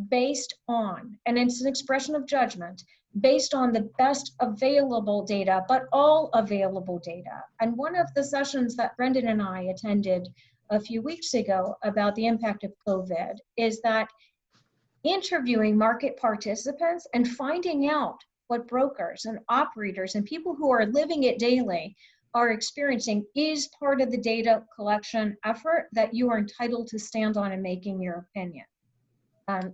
based on, and it's an expression of judgment, based on the best available data, but all available data. And one of the sessions that Brendan and I attended a few weeks ago about the impact of COVID is that interviewing market participants and finding out what brokers and operators and people who are living it daily are experiencing is part of the data collection effort that you are entitled to stand on in making your opinion.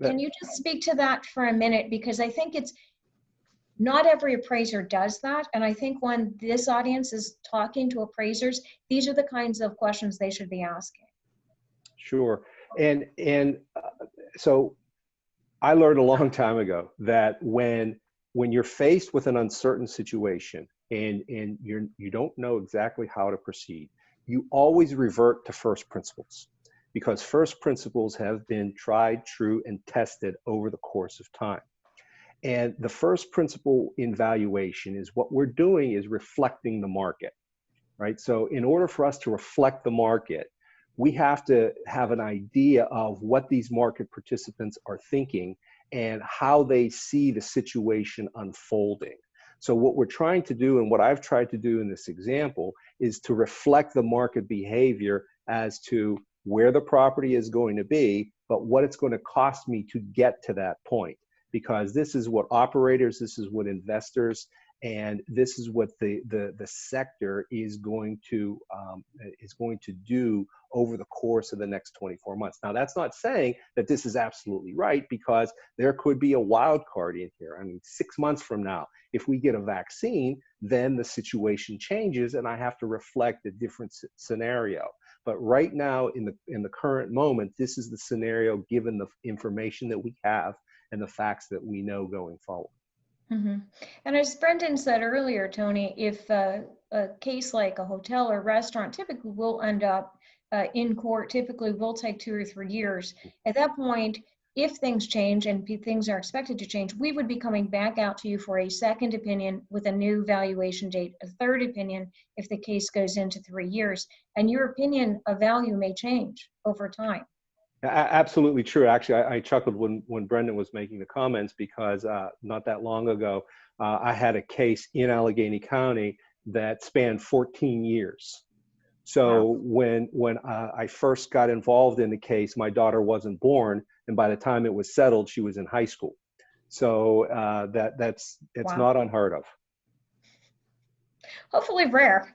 Can you just speak to that for a minute? Because I think it's not every appraiser does that. And I think when this audience is talking to appraisers, these are the kinds of questions they should be asking. Sure. And so I learned a long time ago that when you're faced with an uncertain situation and you don't know exactly how to proceed, you always revert to first principles, because first principles have been tried, true, and tested over the course of time. And the first principle in valuation is what we're doing is reflecting the market, right? So in order for us to reflect the market, we have to have an idea of what these market participants are thinking and how they see the situation unfolding. So what we're trying to do, and what I've tried to do in this example, is to reflect the market behavior as to where the property is going to be, but what it's going to cost me to get to that point. Because this is what operators, this is what investors, and this is what the sector is going to do over the course of the next 24 months. Now, that's not saying that this is absolutely right, because there could be a wild card in here. I mean, 6 months from now, if we get a vaccine, then the situation changes and I have to reflect a different scenario. But right now, in the current moment, this is the scenario given the information that we have and the facts that we know going forward. Mm-hmm. And as Brendan said earlier, Tony, if a case like a hotel or restaurant typically will end up in court, typically will take 2 or 3 years. At that point, if things change and things are expected to change, we would be coming back out to you for a second opinion with a new valuation date, a third opinion if the case goes into 3 years. And your opinion of value may change over time. Absolutely true. Actually, I chuckled when Brendan was making the comments, because not that long ago, I had a case in Allegheny County that spanned 14 years. So wow. when I first got involved in the case, my daughter wasn't born, and by the time it was settled, she was in high school. So it's wow. Not unheard of. Hopefully rare.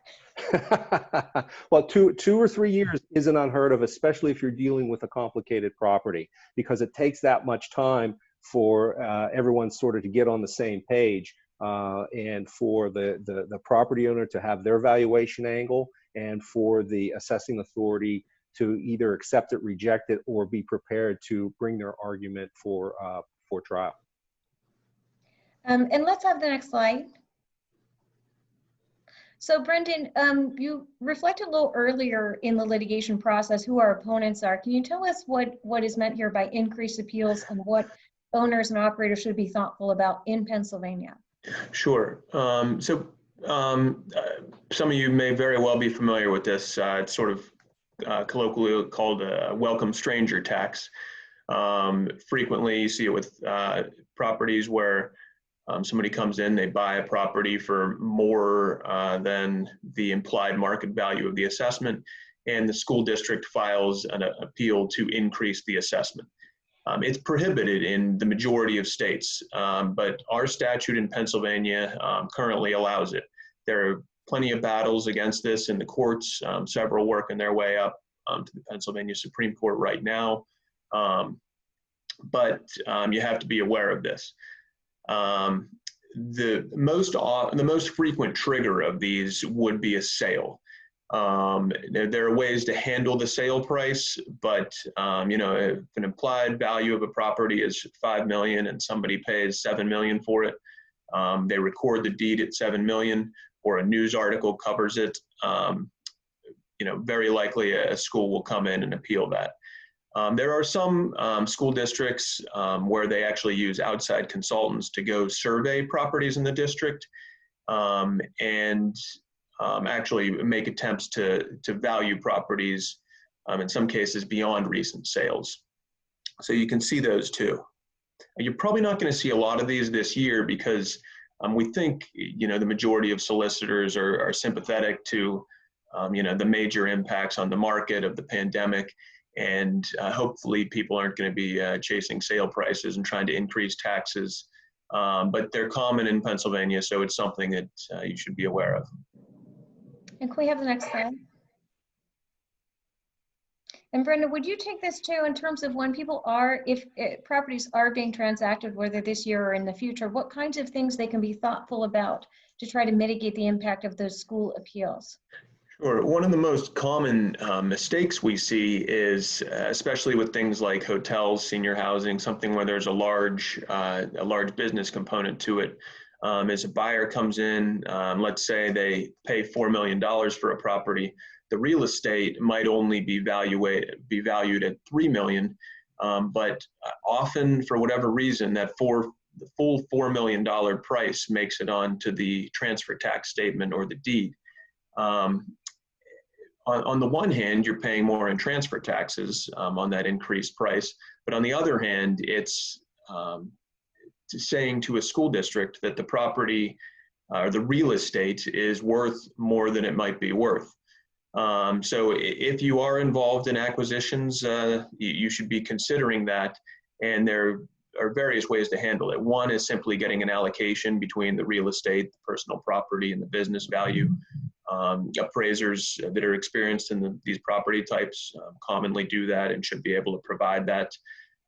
Well, two or 3 years isn't unheard of, especially if you're dealing with a complicated property, because it takes that much time for everyone sort of to get on the same page, and for the property owner to have their valuation angle, and for the assessing authority to either accept it, reject it, or be prepared to bring their argument for trial. And let's have the next slide. So Brendan, you reflected a little earlier in the litigation process who our opponents are. Can you tell us what is meant here by increased appeals and what owners and operators should be thoughtful about in Pennsylvania? Sure. Some of you may very well be familiar with this. It's sort of colloquially called a welcome stranger tax. Frequently you see it with properties where somebody comes in, they buy a property for more than the implied market value of the assessment, and the school district files an appeal to increase the assessment. It's prohibited in the majority of states, but our statute in Pennsylvania currently allows it. There are plenty of battles against this in the courts, several working their way up to the Pennsylvania Supreme Court right now, but you have to be aware of this. The most frequent trigger of these would be a sale. There are ways to handle the sale price, but if an implied value of a property is $5 million and somebody pays $7 million for it, they record the deed at $7 million, or a news article covers it. Very likely a school will come in and appeal that. There are some school districts where they actually use outside consultants to go survey properties in the district and actually make attempts to value properties, in some cases beyond recent sales. So you can see those too. You're probably not going to see a lot of these this year because we think the majority of solicitors are sympathetic to the major impacts on the market of the pandemic. And hopefully people aren't going to be chasing sale prices and trying to increase taxes. But they're common in Pennsylvania, so it's something that you should be aware of. And can we have the next slide? And Brenda, would you take this too in terms of when people if properties are being transacted, whether this year or in the future, what kinds of things they can be thoughtful about to try to mitigate the impact of those school appeals? Sure. One of the most common mistakes we see is, especially with things like hotels, senior housing, something where there's a large business component to it, as a buyer comes in, let's say they pay $4 million for a property, the real estate might only be valued at $3 million, but often for whatever reason, the full $4 million price makes it onto the transfer tax statement or the deed. On the one hand, you're paying more in transfer taxes on that increased price, but on the other hand, it's saying to a school district that the property or the real estate is worth more than it might be worth. So if you are involved in acquisitions, you should be considering that, and there are various ways to handle it. One is simply getting an allocation between the real estate, the personal property, and the business value. Appraisers that are experienced in these property types commonly do that and should be able to provide that.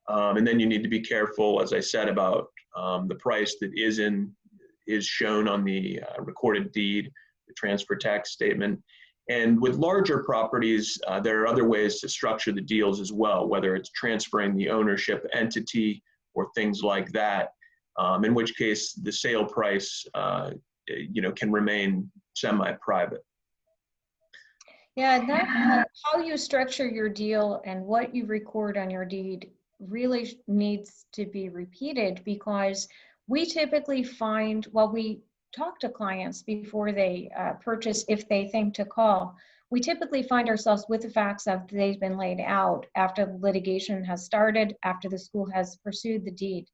And then you need to be careful, as I said, about the price that is shown on the recorded deed, the transfer tax statement. And with larger properties, there are other ways to structure the deals as well, whether it's transferring the ownership entity or things like that, in which case the sale price can remain semi-private. Yeah, that how you structure your deal and what you record on your deed really needs to be repeated, because we typically find, while we talk to clients before they purchase, if they think to call, we typically find ourselves with the facts that they've been laid out after the litigation has started, after the school has pursued the deed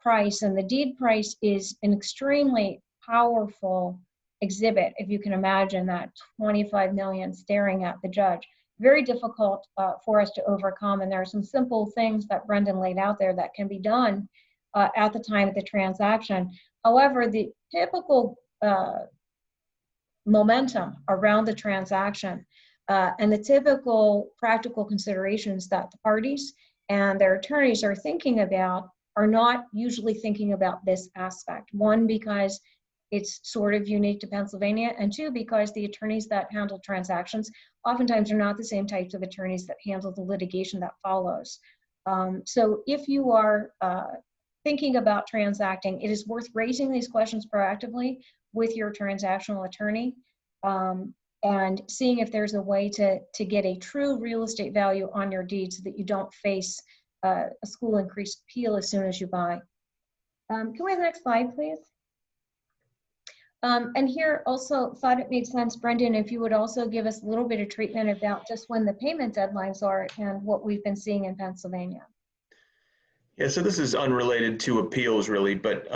price. And the deed price is an extremely powerful exhibit, if you can imagine that 25 million staring at the judge. Very difficult for us to overcome, and there are some simple things that Brendan laid out there that can be done at the time of the transaction. However, the typical momentum around the transaction and the typical practical considerations that the parties and their attorneys are thinking about are not usually thinking about this aspect. One, because it's sort of unique to Pennsylvania, and two, because the attorneys that handle transactions oftentimes are not the same types of attorneys that handle the litigation that follows. So if you are thinking about transacting, it is worth raising these questions proactively with your transactional attorney and seeing if there's a way to get a true real estate value on your deed so that you don't face a school increased appeal as soon as you buy. Can we have the next slide, please? And here also thought it made sense, Brendan, if you would also give us a little bit of treatment about just when the payment deadlines are and what we've been seeing in Pennsylvania. Yeah, so this is unrelated to appeals really, but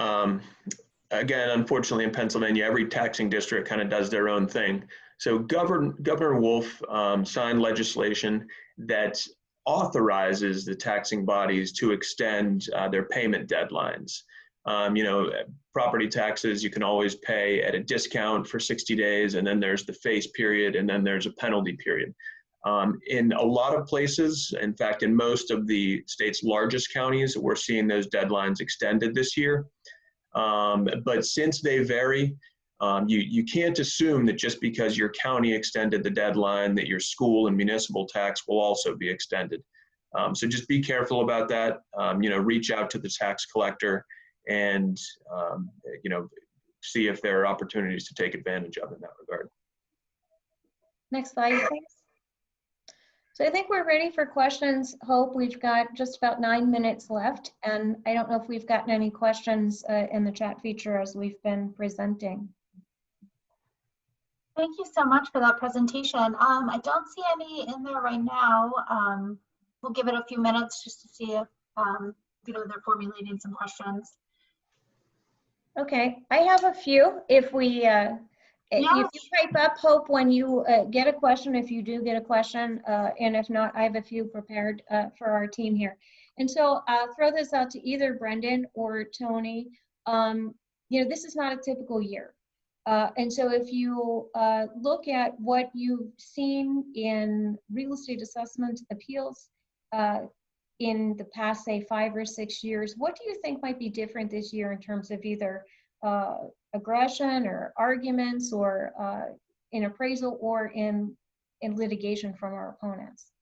again, unfortunately in Pennsylvania, every taxing district kind of does their own thing. So Governor Wolf signed legislation that authorizes the taxing bodies to extend their payment deadlines. You know, property taxes, you can always pay at a discount for 60 days, and then there's the face period, and then there's a penalty period. In a lot of places, in fact, in most of the state's largest counties, we're seeing those deadlines extended this year. But since they vary, you can't assume that just because your county extended the deadline that your school and municipal tax will also be extended. So just be careful about that. You know, reach out to the tax collector and you know, see if there are opportunities to take advantage of in that regard. Next slide, please. So I think we're ready for questions. Hope, we've got just about 9 minutes left, and I don't know if we've gotten any questions in the chat feature as we've been presenting. Thank you so much for that presentation. I don't see any in there right now. We'll give it a few minutes just to see if you know, they're formulating some questions. Okay, I have a few. If we, if you type up, Hope, when you get a question, if you do get a question, and if not, I have a few prepared for our team here. And so I'll throw this out to either Brendan or Tony. You know, this is not a typical year. And so if you look at what you've seen in real estate assessment appeals in the past, say, 5 or 6 years, what do you think might be different this year in terms of either aggression or arguments or in appraisal or in litigation from our opponents?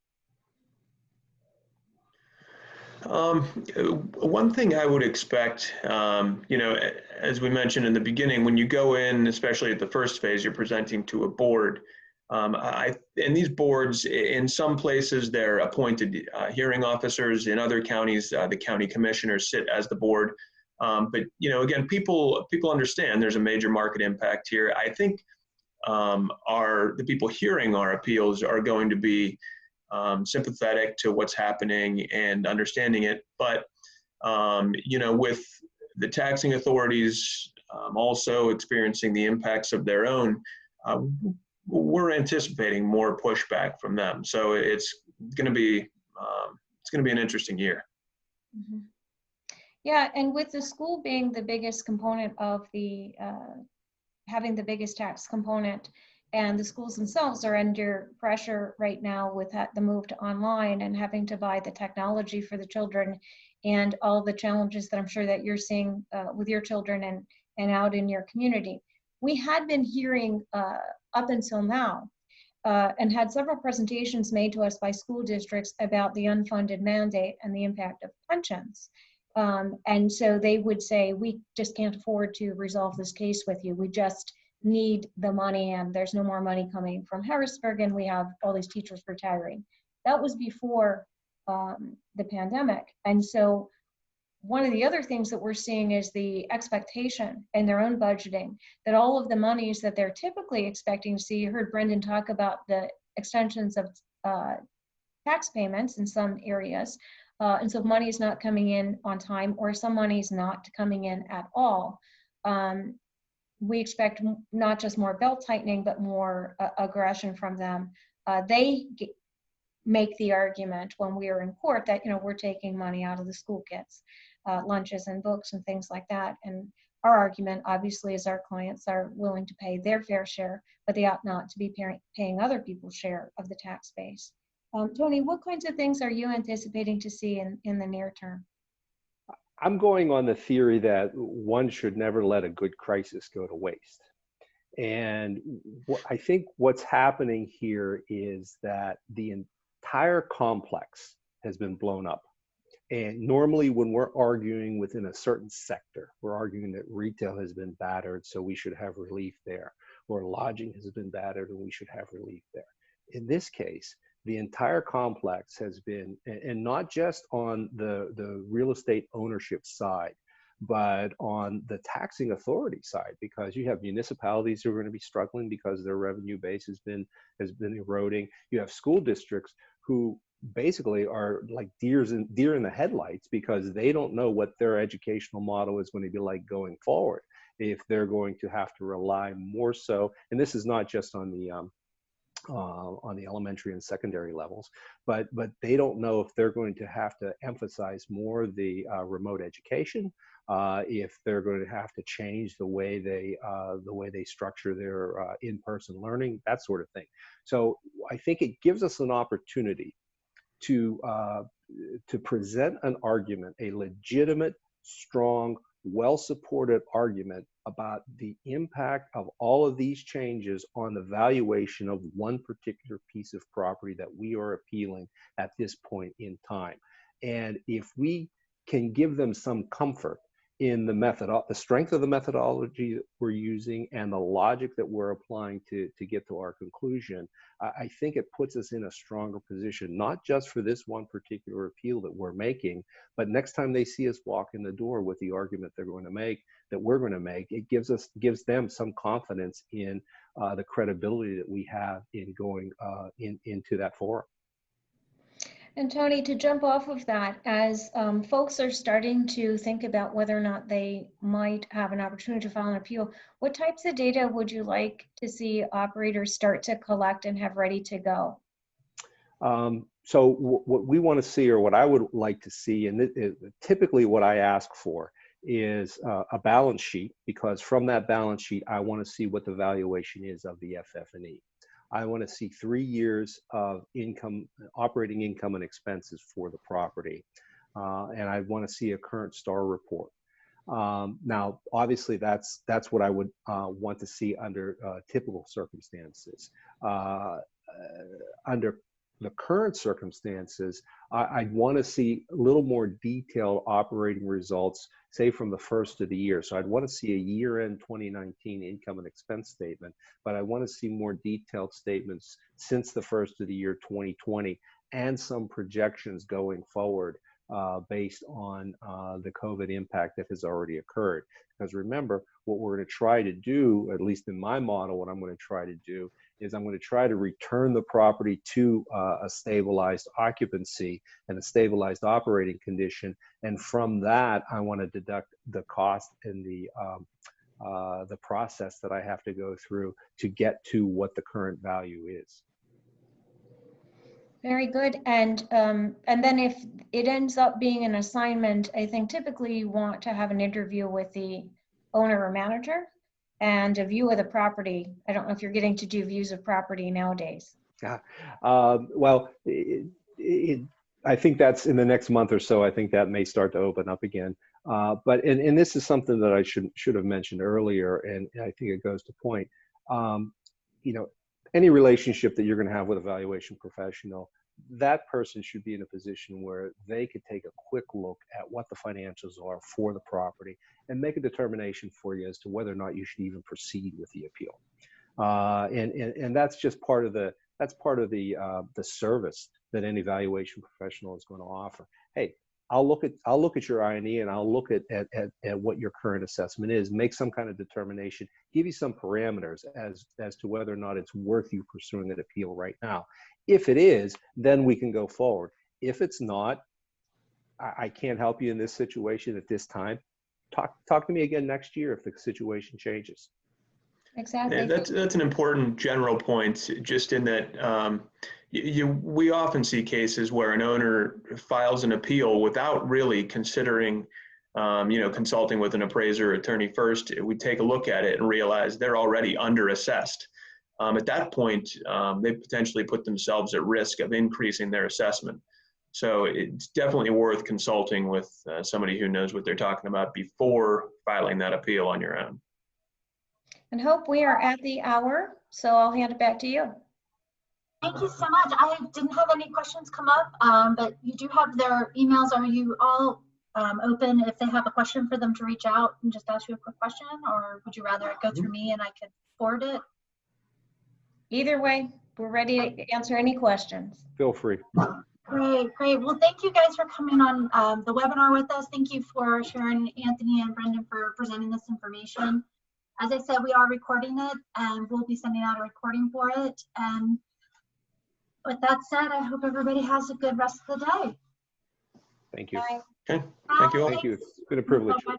One thing I would expect, you know, as we mentioned in the beginning, when you go in, especially at the first phase, you're presenting to a board. And these boards, in some places, they're appointed hearing officers. In other counties, the county commissioners sit as the board. But, you know, again, people understand there's a major market impact here. I think the people hearing our appeals are going to be sympathetic to what's happening and understanding it. But, you know, with the taxing authorities also experiencing the impacts of their own, we're anticipating more pushback from them. So it's going to be an interesting year. Mm-hmm. Yeah, and with the school being the biggest component of the, having the biggest tax component, and the schools themselves are under pressure right now with the move to online and having to buy the technology for the children and all the challenges that I'm sure that you're seeing with your children and out in your community. We had been hearing up until now and had several presentations made to us by school districts about the unfunded mandate and the impact of pensions. And so they would say, we just can't afford to resolve this case with you. We just need the money, and there's no more money coming from Harrisburg, and we have all these teachers retiring. That was before the pandemic. And so one of the other things that we're seeing is the expectation in their own budgeting that all of the monies that they're typically expecting to see, you heard Brendan talk about the extensions of tax payments in some areas. And so money is not coming in on time, or some money is not coming in at all. We expect not just more belt tightening, but more aggression from them. They make the argument when we are in court that, you know, we're taking money out of the school kits, lunches and books and things like that. And our argument, obviously, is our clients are willing to pay their fair share, but they ought not to be paying other people's share of the tax base. Tony, what kinds of things are you anticipating to see in the near term? I'm going on the theory that one should never let a good crisis go to waste. And I think what's happening here is that the entire complex has been blown up. And normally when we're arguing within a certain sector, we're arguing that retail has been battered, so we should have relief there. or lodging has been battered and we should have relief there. In this case, the entire complex has been, and not just on the real estate ownership side, but on the taxing authority side, because you have municipalities who are going to be struggling because their revenue base has been eroding. You have school districts who basically are like deer in the headlights because they don't know what their educational model is going to be like going forward, if they're going to have to rely more so, and this is not just on the elementary and secondary levels, but they don't know if they're going to have to emphasize more the remote education, if they're going to have to change the way they structure their in-person learning, that sort of thing. So I think it gives us an opportunity to present an argument, a legitimate, strong, well-supported argument about the impact of all of these changes on the valuation of one particular piece of property that we are appealing at this point in time. And if we can give them some comfort in the strength of the methodology that we're using and the logic that we're applying to get to our conclusion, I think it puts us in a stronger position, not just for this one particular appeal that we're making, but next time they see us walk in the door with the argument they're going to make, that we're going to make, it gives them some confidence in the credibility that we have in going into that forum. And Tony, to jump off of that, as folks are starting to think about whether or not they might have an opportunity to file an appeal, what types of data would you like to see operators start to collect and have ready to go? So what we want to see, or what I would like to see, and typically what I ask for is a balance sheet, because from that balance sheet, I want to see what the valuation is of the FF&E. I want to see 3 years of income, operating income and expenses for the property. And I want to see a current STAR report. Now, obviously, that's what I would want to see under typical circumstances. Under the current circumstances, I'd want to see a little more detailed operating results, say from the first of the year. So I'd want to see a year-end 2019 income and expense statement, but I want to see more detailed statements since the first of the year 2020 and some projections going forward based on the COVID impact that has already occurred. Because remember, what we're going to try to do, at least in my model, what I'm going to try to do is I'm going to try to return the property to a stabilized occupancy and a stabilized operating condition. And from that, I want to deduct the cost and the process that I have to go through to get to what the current value is. Very good. And then if it ends up being an assignment, I think typically you want to have an interview with the owner or manager and a view of the property. I don't know if you're getting to do views of property nowadays. Well, I think that's in the next month or so. I think that may start to open up again. But this is something that I should have mentioned earlier, and I think it goes to point. You know, any relationship that you're going to have with a valuation professional, that person should be in a position where they could take a quick look at what the financials are for the property and make a determination for you as to whether or not you should even proceed with the appeal. And that's just part of the service that any valuation professional is going to offer. Hey, I'll look at your I&E and I'll look at what your current assessment is, make some kind of determination, give you some parameters as to whether or not it's worth you pursuing an appeal right now. If it is, then we can go forward. If it's not, I can't help you in this situation at this time. Talk to me again next year if the situation changes. Exactly. Yeah, that's an important general point, just in that we often see cases where an owner files an appeal without really considering, consulting with an appraiser or attorney first. We take a look at it and realize they're already underassessed. At that point, they potentially put themselves at risk of increasing their assessment. So it's definitely worth consulting with somebody who knows what they're talking about before filing that appeal on your own. And Hope, we are at the hour, so I'll hand it back to you. Thank you so much. I didn't have any questions come up, but you do have their emails. Are you all open if they have a question for them to reach out and just ask you a quick question, or would you rather it go through me and I could forward it? Either way, we're ready to answer any questions. Feel free. Great, great. Well, thank you guys for coming on the webinar with us. Thank you for Sharon, Anthony, and Brendan for presenting this information. As I said, we are recording it and we'll be sending out a recording for it. And with that said, I hope everybody has a good rest of the day. Thank you. Okay, thank you all. Thank you. It's been a privilege. Bye-bye.